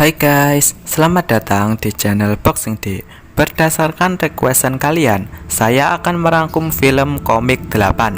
Hai guys, selamat datang di channel Boxing Day. Berdasarkan requestan kalian, saya akan merangkum film komik 8.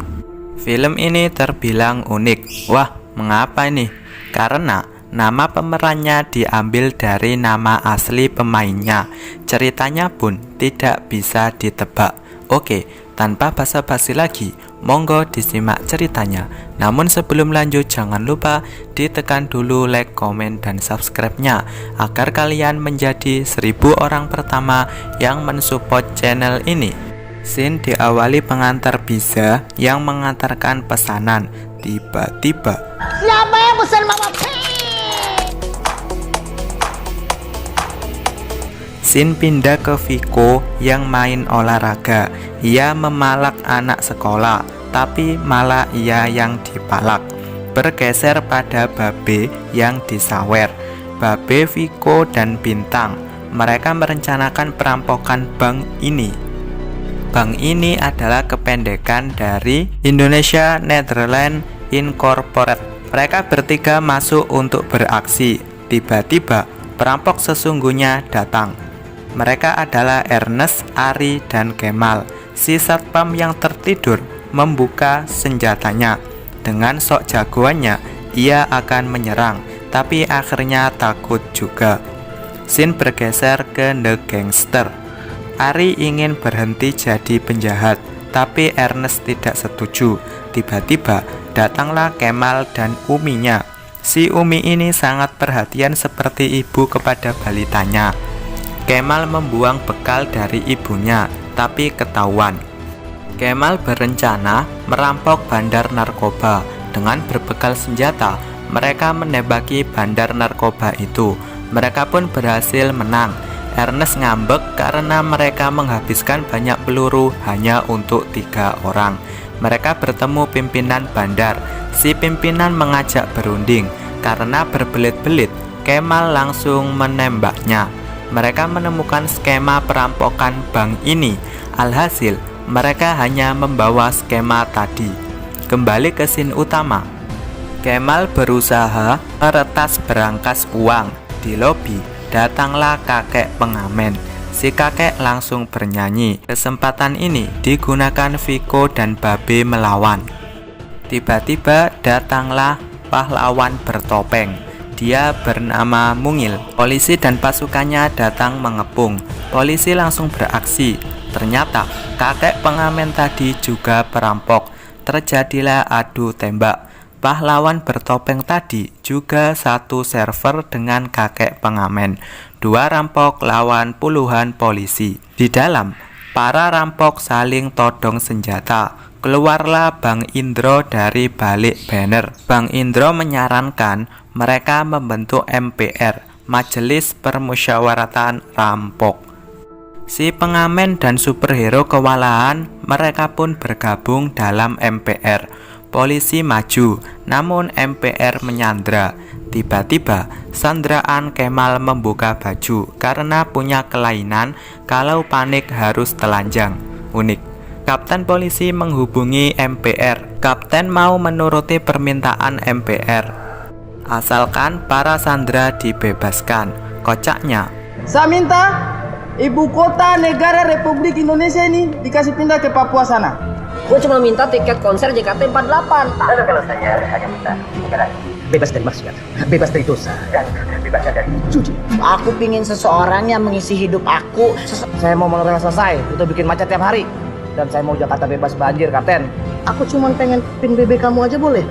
Film ini terbilang unik. Wah, mengapa ini? Karena nama pemerannya diambil dari nama asli pemainnya. Ceritanya pun tidak bisa ditebak. Oke, tanpa basa-basi lagi, monggo disimak ceritanya. Namun sebelum lanjut, jangan lupa ditekan dulu like, komen, dan subscribe-nya agar kalian menjadi 1000 orang pertama yang mensupport channel ini. Scene diawali pengantar bisa yang mengantarkan pesanan. Tiba-tiba, siapa yang pesan Mama P? scene pindah ke Viko yang main olahraga. Ia memalak anak sekolah, tapi malah ia yang dipalak. Bergeser pada Babe yang disawer. Babe, Viko, dan Bintang. Mereka merencanakan perampokan bank ini. Bank ini adalah kependekan dari Indonesia Netherlands Incorporated. Mereka bertiga masuk untuk beraksi. Tiba-tiba, perampok sesungguhnya datang. Mereka adalah Ernest, Ari, dan Kemal. Si satpam yang tertidur membuka senjatanya. Dengan sok jagoannya, ia akan menyerang, tapi akhirnya takut juga. Scene bergeser ke The Gangster. Ari ingin berhenti jadi penjahat, tapi Ernest tidak setuju. Tiba-tiba datanglah Kemal dan Uminya. Si Umi ini sangat perhatian seperti ibu kepada balitanya. Kemal membuang bekal dari ibunya, tapi ketahuan. Kemal berencana merampok bandar narkoba. Dengan berbekal senjata, mereka menembaki bandar narkoba itu. Mereka pun berhasil menang. Ernest ngambek karena mereka menghabiskan banyak peluru hanya untuk 3 orang. Mereka bertemu pimpinan bandar. Si pimpinan mengajak berunding. Karena berbelit-belit, Kemal langsung menembaknya. Mereka menemukan skema perampokan bank ini. Alhasil, mereka hanya membawa skema tadi. Kembali ke scene utama. Kemal berusaha meretas berangkas uang. Di lobi, datanglah kakek pengamen. Si kakek langsung bernyanyi. Kesempatan ini digunakan Viko dan Babe melawan. Tiba-tiba datanglah pahlawan bertopeng. Dia bernama Mungil. Polisi dan pasukannya datang mengepung. Polisi langsung beraksi. Ternyata kakek pengamen tadi juga perampok. Terjadilah adu tembak. Pahlawan bertopeng tadi juga satu server dengan kakek pengamen. 2 rampok lawan puluhan polisi. Di dalam, para rampok saling todong senjata. Keluarlah Bang Indro dari balik banner. Bang Indro menyarankan mereka membentuk MPR, Majelis Permusyawaratan Rampok. Si pengamen dan superhero kewalahan, mereka pun bergabung dalam MPR. Polisi maju, namun MPR menyandra. Tiba-tiba, sandraan Kemal membuka baju karena punya kelainan kalau panik harus telanjang. Unik. Kapten polisi menghubungi MPR. Kapten mau menuruti permintaan MPR, asalkan para sandera dibebaskan. Kocaknya, saya minta ibu kota negara Republik Indonesia ini dikasih pindah ke Papua sana. Gue cuma minta tiket konser JKT 48. Kalau saya hanya minta Bebas dari maksiat, bebas dari dosa, dan bebas dari judi. Aku pingin seseorang yang mengisi hidup aku. Saya mau monorail selesai, itu bikin macet tiap hari. Dan saya mau Jakarta bebas banjir, Kapten. Aku cuma pengen pin BB kamu aja boleh?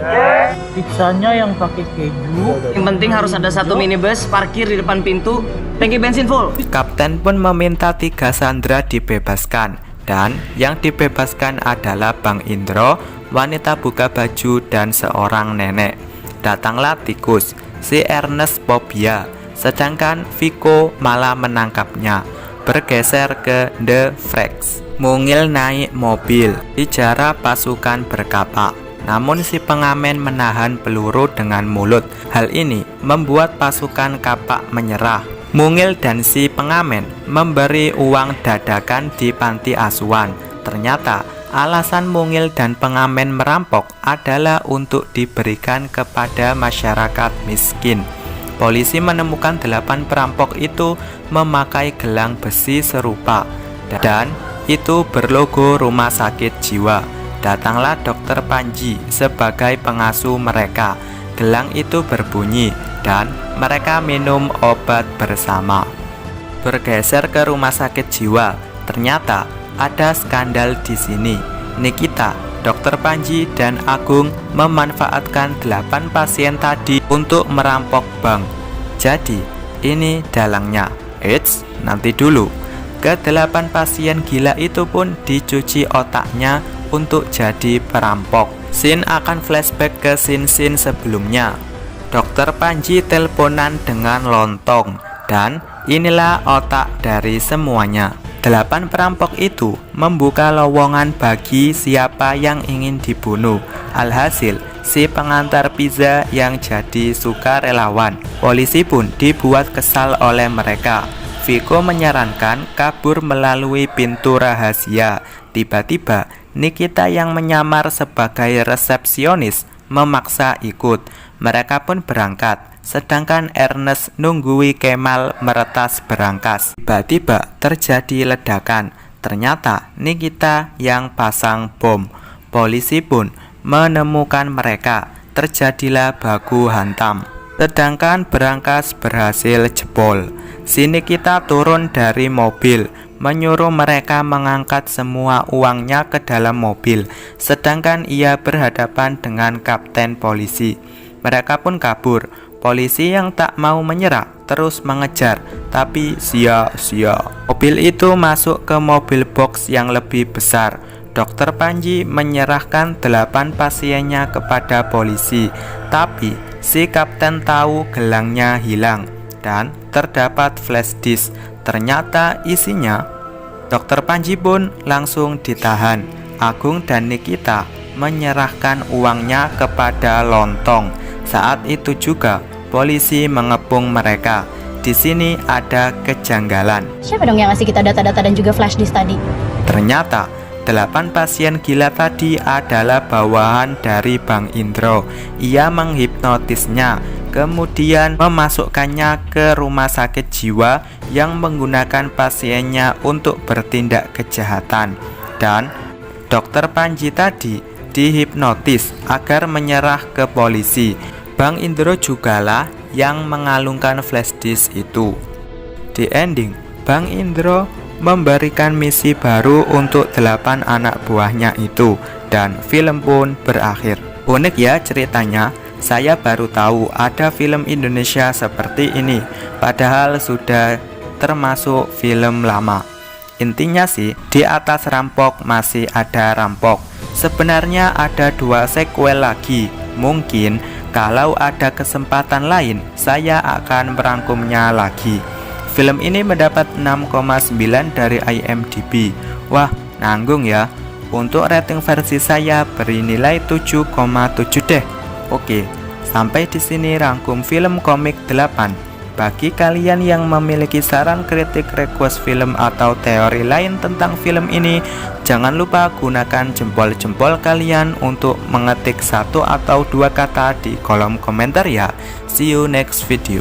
Pizzanya yang pakai keju. Yang penting harus ada satu minibus parkir di depan pintu, tangki bensin full. kapten pun meminta 3 sandera dibebaskan. Dan yang dibebaskan adalah Bang Indro, wanita buka baju, dan seorang nenek. Datanglah tikus, si Ernest fobia, sedangkan Viko malah menangkapnya. Bergeser ke The Freaks. Mungil naik mobil, dijarah pasukan berkapak. Namun si pengamen menahan peluru dengan mulut. Hal ini membuat pasukan kapak menyerah. Mungil dan si pengamen memberi uang dadakan di panti asuhan. Ternyata alasan Mungil dan pengamen merampok adalah untuk diberikan kepada masyarakat miskin. polisi menemukan 8 perampok itu memakai gelang besi serupa dan itu berlogo rumah sakit jiwa. Datanglah dokter Panji sebagai pengasuh mereka. Gelang itu berbunyi dan mereka minum obat bersama. Bergeser ke rumah sakit jiwa, ternyata ada skandal di sini. Nikita, Dokter Panji, dan Agung memanfaatkan 8 pasien tadi untuk merampok bank. Jadi, ini dalangnya. Eits, nanti dulu. Ke-8 pasien gila itu pun dicuci otaknya untuk jadi perampok. Scene akan flashback ke scene-scene sebelumnya. Dokter Panji teleponan dengan lontong, dan inilah otak dari semuanya. 8 perampok itu membuka lowongan bagi siapa yang ingin dibunuh. Alhasil, si pengantar pizza yang jadi sukarelawan. Polisi pun dibuat kesal oleh mereka. Viko menyarankan kabur melalui pintu rahasia. Tiba-tiba, Nikita yang menyamar sebagai resepsionis memaksa ikut. Mereka pun berangkat, sedangkan Ernest nunggui Kemal meretas berangkas. Tiba-tiba terjadi ledakan. Ternyata Nikita yang pasang bom. Polisi pun menemukan mereka. Terjadilah baku hantam. Sedangkan berangkas berhasil jebol. Si Nikita turun dari mobil, menyuruh mereka mengangkat semua uangnya ke dalam mobil. Sedangkan ia berhadapan dengan kapten polisi. Mereka pun kabur. Polisi yang tak mau menyerah terus mengejar, tapi sia-sia. Mobil itu masuk ke mobil box yang lebih besar. Dokter Panji menyerahkan 8 pasiennya kepada polisi, tapi si kapten tahu gelangnya hilang dan terdapat flash disk. Ternyata isinya. Dokter Panji pun langsung ditahan. Agung dan Nikita menyerahkan uangnya kepada lontong. Saat itu juga polisi mengepung mereka. Di sini ada kejanggalan. Siapa dong yang ngasih kita data-data dan juga flash disk tadi? Ternyata 8 pasien gila tadi adalah bawahan dari Bang Indro. Ia menghipnotisnya, kemudian memasukkannya ke rumah sakit jiwa yang menggunakan pasiennya untuk bertindak kejahatan. Dan Dokter Panji tadi dihipnotis agar menyerah ke polisi. Bang Indro jugalah yang mengalungkan flash disk itu. Di ending, Bang Indro memberikan misi baru untuk 8 anak buahnya itu, dan film pun berakhir. Unik ya ceritanya. Saya baru tahu ada film Indonesia seperti ini, padahal sudah termasuk film lama. Intinya sih, di atas rampok masih ada rampok. Sebenarnya ada 2 sequel lagi. Mungkin kalau ada kesempatan lain, saya akan merangkumnya lagi. Film ini mendapat 6,9 dari IMDb. Wah, nanggung ya. Untuk rating versi saya beri nilai 7,7 deh. Oke, sampai di sini rangkum film komik 8. Bagi kalian yang memiliki saran, kritik, request film atau teori lain tentang film ini, jangan lupa gunakan jempol-jempol kalian untuk mengetik 1 atau 2 kata di kolom komentar ya. See you next video.